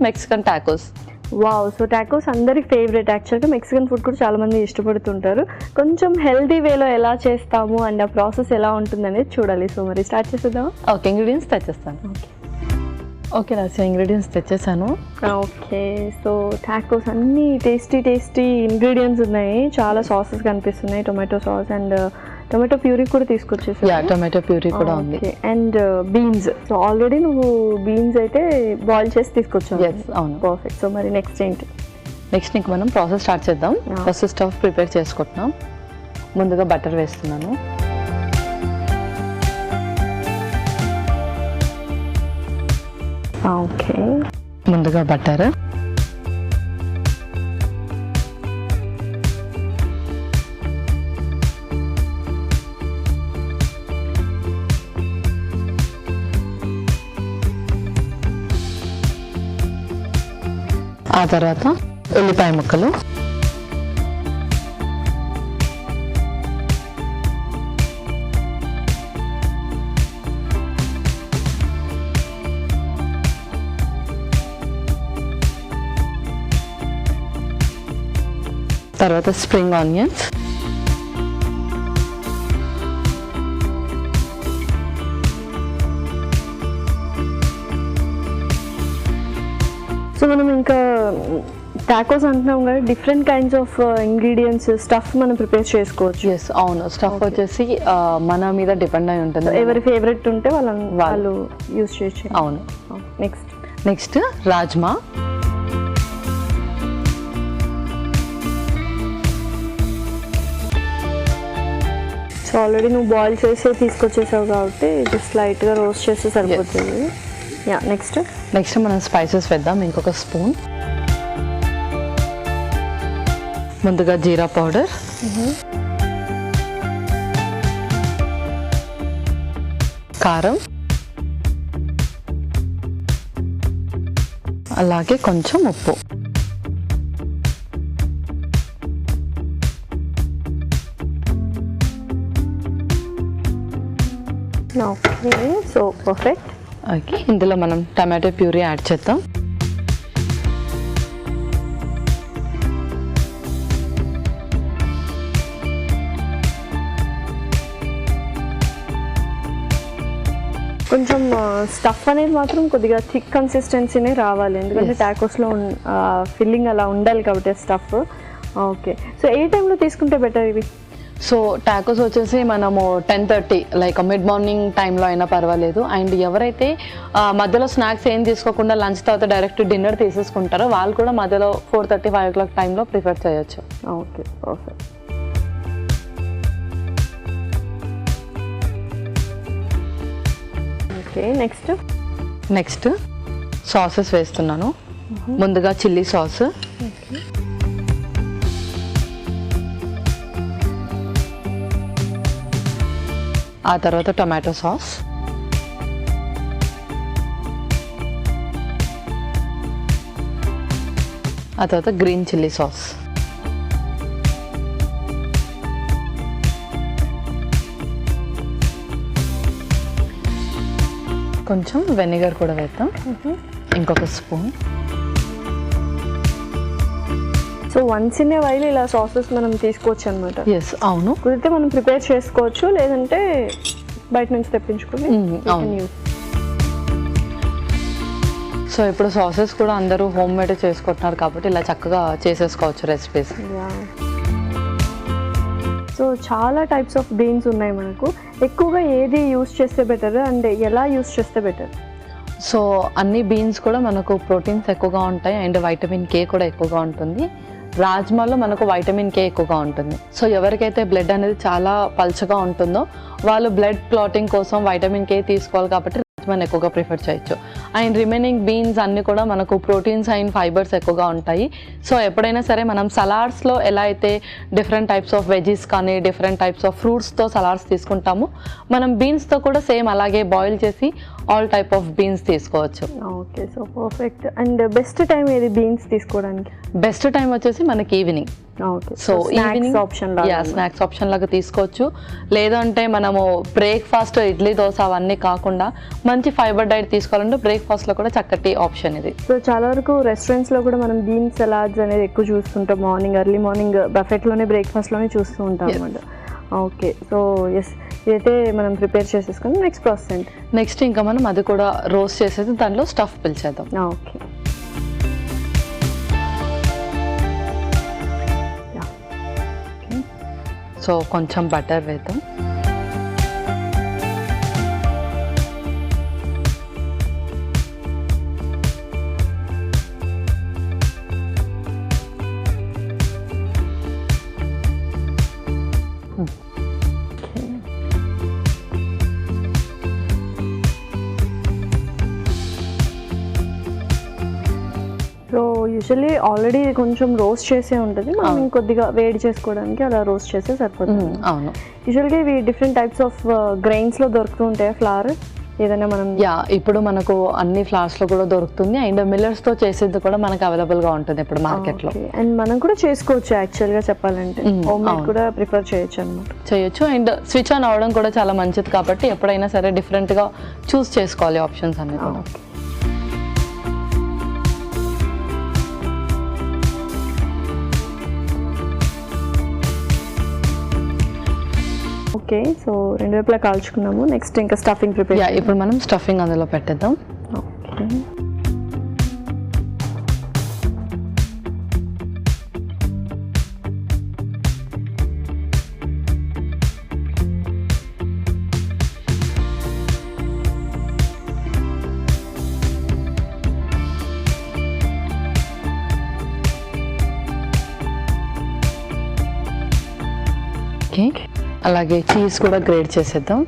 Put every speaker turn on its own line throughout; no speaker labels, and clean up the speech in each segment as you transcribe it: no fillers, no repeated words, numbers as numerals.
Mexican tacos.
Wow, so tacos అందరి favourite. యాక్చువల్గా Mexican food కూడా చాలామంది ఇష్టపడుతుంటారు. కొంచెం హెల్తీ వేలో ఎలా చేస్తాము అండ్ ఆ ప్రాసెస్ ఎలా ఉంటుంది అనేది చూడాలి. సో మరి స్టార్ట్ చేసేద్దాం.
ఓకే, ఇంగ్రీడియంట్స్ తెచ్చేస్తాను. ఓకే రాసి, ఇంగ్రీడియంట్స్ తెచ్చేసాను.
ఓకే, సో టాకోస్ అన్నీ టేస్టీ ఇంగ్రీడియంట్స్ ఉన్నాయి. చాలా సాసెస్ కనిపిస్తున్నాయి, tomato sauce and tomato puree కూడా తీసుకొచ్చేసి.
టొమాటో ప్యూరీ కూడా ఉంది.
And beans. సో ఆల్రెడీ నువ్వు బీన్స్ అయితే బాయిల్ చేసి తీసుకొచ్చావు.
అవును,
పర్ఫెక్ట్. సో మరి నెక్స్ట్ ఏంటి?
నెక్స్ట్ నీకు మనం ప్రాసెస్ స్టార్ట్ చేద్దాం. ఫస్ట్ స్టవ్ ప్రిపేర్ చేసుకుంటున్నాం. ముందుగా బటర్ వేస్తున్నాను.
ఓకే,
ముందుగా బటర్, ఆ తర్వాత ఉల్లిపాయ ముక్కలు, తర్వాత స్ప్రింగ్ ఆనియన్స్,
సో మనం ఇంకా టాకోస్ అంటున్నాం కదా, different kinds of ingredients stuff మనం ప్రిపేర్ చేసుకోవచ్చు.
ఎస్, అవును. స్టఫ్ వచ్చేసి మన మీద డిపెండ్ అయి ఉంటుంది.
ఎవరి ఫేవరెట్ ఉంటే వాళ్ళు యూజ్ చేయొచ్చు.
అవును. నెక్స్ట్ రాజ్మా,
సో ఆల్రెడీ నువ్వు బాయిల్ చేసి తీసుకొచ్చేసావు కాబట్టి జస్ట్ లైట్గా రోస్ట్ చేస్తే సరిపోతుంది. నెక్స్ట్
మనం స్పైసెస్ వేద్దాం. ఇంకొక స్పూన్. ముందుగా జీరా పౌడర్, కారం, అలాగే కొంచెం ఉప్పు.
Okay, so perfect.
ఓకే, ఇందులో మనం టమాటో ప్యూరీ యాడ్ చేద్దాం.
కొంచెం స్టఫ్ అనేది మాత్రం కొద్దిగా థిక్ కన్సిస్టెన్సీనే రావాలి, ఎందుకంటే టాకోస్లో ఫిల్లింగ్ అలా ఉండాలి కాబట్టి స్టఫ్. ఓకే, సో ఏ టైంలో తీసుకుంటే బెటర్ ఇవి?
సో టాకోస్ వచ్చేసి మనము 10:30 లైక్ మిడ్ మార్నింగ్ టైంలో అయినా పర్వాలేదు. అండ్ ఎవరైతే మధ్యలో స్నాక్స్ ఏం తీసుకోకుండా లంచ్ తర్వాత డైరెక్ట్ డిన్నర్ తీసేసుకుంటారో వాళ్ళు కూడా మధ్యలో 4:30, 5 o'clock టైంలో ప్రిఫర్ చేయొచ్చు.
Okay, perfect. Okay,
next sauces వేస్తున్నాను. ముందుగా చిల్లీ సాస్, ఆ తర్వాత టొమాటో సాస్, ఆ తర్వాత గ్రీన్ చిల్లీ సాస్, కొంచెం వెనిగర్ కూడా వేద్దాం. ఇంకొక spoon.
So once in a while ఇలా సాసెస్ మనం తీసుకోవచ్చు అనమాట.
ఎస్, అవును.
కుదిరితే మనం ప్రిపేర్ చేసుకోవచ్చు, లేదంటే బయట నుంచి తెప్పించుకొని.
అవును. సో ఇప్పుడు సాసెస్ కూడా అందరూ హోమ్ మేడ్ చేసుకుంటున్నారు కాబట్టి ఇలా చక్కగా చేసేసుకోవచ్చు రెసిపీస్.
సో చాలా టైప్స్ ఆఫ్ బీన్స్ ఉన్నాయి మనకు. ఎక్కువగా ఏది యూస్ చేస్తే బెటర్ అండ్ ఎలా యూస్ చేస్తే బెటర్?
సో అన్ని బీన్స్ కూడా మనకు ప్రోటీన్స్ ఎక్కువగా ఉంటాయి అండ్ వైటమిన్ కే కూడా ఎక్కువగా ఉంటుంది. రాజ్మాలో మనకు వైటమిన్ కే ఎక్కువగా ఉంటుంది. సో ఎవరికైతే బ్లడ్ అనేది చాలా పల్చగా ఉంటుందో వాళ్ళు బ్లడ్ క్లాటింగ్ కోసం వైటమిన్ కే తీసుకోవాలి కాబట్టి రాజ్మాని ఎక్కువగా ప్రిఫర్ చేయొచ్చు. అండ్ రిమైనింగ్ బీన్స్ అన్నీ కూడా మనకు ప్రోటీన్స్ అండ్ ఫైబర్స్ ఎక్కువగా ఉంటాయి. సో ఎప్పుడైనా సరే మనం సలాడ్స్లో ఎలా అయితే డిఫరెంట్ టైప్స్ ఆఫ్ వెజీస్ కానీ డిఫరెంట్ టైప్స్ ఆఫ్ ఫ్రూట్స్తో సలాడ్స్ తీసుకుంటాము, మనం బీన్స్తో కూడా సేమ్ అలాగే బాయిల్ చేసి ఆల్ టైప్ ఆఫ్ బీన్స్ తీసుకోవచ్చు.
Okay, so perfect. And best time ఏది బీన్స్ తీసుకోవడానికి?
బెస్ట్ టైం వచ్చేసి మనకి evening.
So evening
snacks option లాగా తీసుకోవచ్చు. లేదంటే మనము బ్రేక్ఫాస్ట్ ఇడ్లీ దోశ అవన్నీ కాకుండా మంచి ఫైబర్ డైట్ తీసుకోవాలంటే బ్రేక్ఫాస్ట్ లో కూడా చక్కటి ఆప్షన్ ఇది.
సో చాలా వరకు రెస్టారెంట్స్ లో కూడా మనం బీన్ సలాడ్స్ అనేది ఎక్కువ చూస్తుంటాం, మార్నింగ్ ఎర్లీ మార్నింగ్ బఫెట్ లోనే బ్రేక్ఫాస్ట్ లోనే చూస్తూ ఉంటాం అనమాట. ఓకే, సో ఎస్, ఇదైతే మనం ప్రిపేర్ చేసేసుకుని నెక్స్ట్ ప్రాసెస్ ఏంటి?
నెక్స్ట్ ఇంకా మనం అది కూడా రోస్ట్ చేసేది దాంట్లో స్టఫ్ పిలిచేద్దాం.
ఓకే,
సో కొంచెం బటర్ వేద్దాం.
సో యూజువల్లీ ఆల్రెడీ కొంచెం రోస్ట్ చేసే ఉంటుంది, మనం ఇంకొద్దిగా వేడి చేసుకోవడానికి అలా రోస్ట్ చేస్తే సరిపోతుంది.
అవును,
యూజువల్గా ఇవి డిఫరెంట్ టైప్స్ ఆఫ్ గ్రెయిన్స్లో దొరుకుతూ ఉంటాయి ఫ్లవర్ ఏదైనా మనం.
ఇప్పుడు మనకు అన్ని ఫ్లవర్స్ లో కూడా దొరుకుతుంది, అండ్ మిల్లర్స్ తో చేసేది కూడా మనకు అవైలబుల్ గా ఉంటుంది ఇప్పుడు మార్కెట్ లో.
అండ్ మనం కూడా చేసుకోవచ్చు యాక్చువల్ గా చెప్పాలంటే, హోమ్ మేడ్ కూడా ప్రిఫర్ చేయొచ్చు అనమాట.
చేయొచ్చు, అండ్ స్విచ్ ఆన్ అవడం కూడా చాలా మంచిది కాబట్టి ఎప్పుడైనా సరే డిఫరెంట్ గా చూస్ చేసుకోవాలి ఆప్షన్స్ అన్ని కూడా.
ఓకే, సో రెండు వైపులా కాల్చుకున్నాము. నెక్స్ట్ ఇంకా స్టఫింగ్ ప్రిపేర్.
ఇప్పుడు మనం స్టఫింగ్ అందులో పెట్టేద్దాం.
ఓకే,
ఓకే, అలాగే చీజ్ కూడా గ్రేట్ చేసేద్దాం.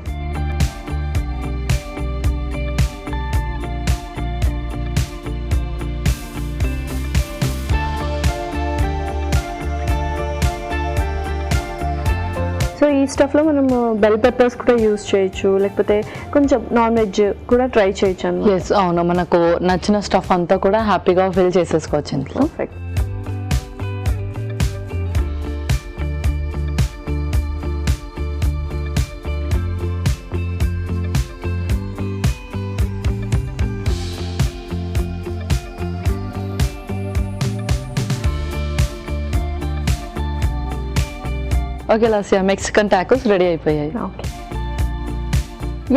సో ఈ స్టఫ్లో మనం బెల్ పెప్పర్స్ కూడా యూజ్ చేయొచ్చు, లేకపోతే కొంచెం నాన్ వెజ్ కూడా ట్రై చేయొచ్చు అన్నమాట.
ఎస్, అవును, మనకు నచ్చిన స్టఫ్ అంతా కూడా హ్యాపీగా ఫిల్ చేసేసుకోవచ్చు ఇంట్లో.
Perfect.
Okay Lasya, Mexican tacos ready అయిపోయాయి.
ఓకే,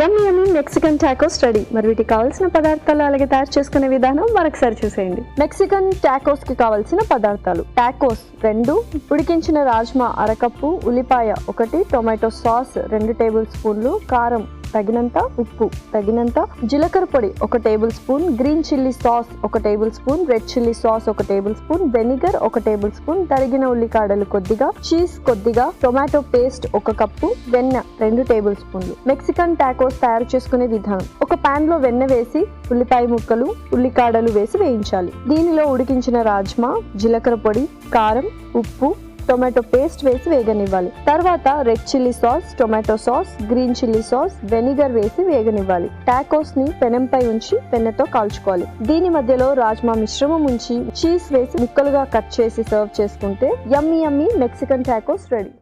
యమ్మీ యమ్మీ మెక్సికన్ టాకోస్ రెడీ. మరి వీటికి కావాల్సిన పదార్థాలు అలాగే తయారు చేసుకునే విధానం మరొకసారి చూసేయండి. మెక్సికన్ టాకోస్ కి కావాల్సిన పదార్థాలు: టాకోస్ 2, ఉడికించిన రాజ్మా అరకప్పు, ఉల్లిపాయ 1, టొమాటో సాస్ 2 టేబుల్ స్పూన్లు, కారం తగినంత, ఉప్పు తగినంత, జీలకర్ర పొడి 1 table spoon, green chilli sauce 1 table spoon, red chilli sauce 1 table spoon, vinegar 1 table spoon, తరిగిన ఉల్లికాడలు కొద్దిగా, చీజ్ కొద్దిగా, టొమాటో పేస్ట్ 1 కప్పు, వెన్న 2 టేబుల్ స్పూన్లు. మెక్సికన్ టాకోస్ తయారు చేసుకునే విధానం: ఒక పాన్ లో వెన్న వేసి ఉల్లిపాయ ముక్కలు, ఉల్లికాడలు వేసి వేయించాలి. దీనిలో ఉడికించిన రాజ్మా, జీలకర్ర పొడి, కారం, ఉప్పు, టొమాటో పేస్ట్ వేసి వేగనివ్వాలి. తర్వాత red chilli sauce, tomato sauce, green chilli sauce, vinegar వేసి వేగనివ్వాలి. టాకోస్ ని పెనంపై ఉంచి వెన్నతో కాల్చుకోవాలి. దీని మధ్యలో రాజ్మా మిశ్రమం ఉంచి చీజ్ వేసి ముక్కలుగా కట్ చేసి సర్వ్ చేసుకుంటే యమ్మీ యమ్మీ మెక్సికన్ టాకోస్ రెడీ.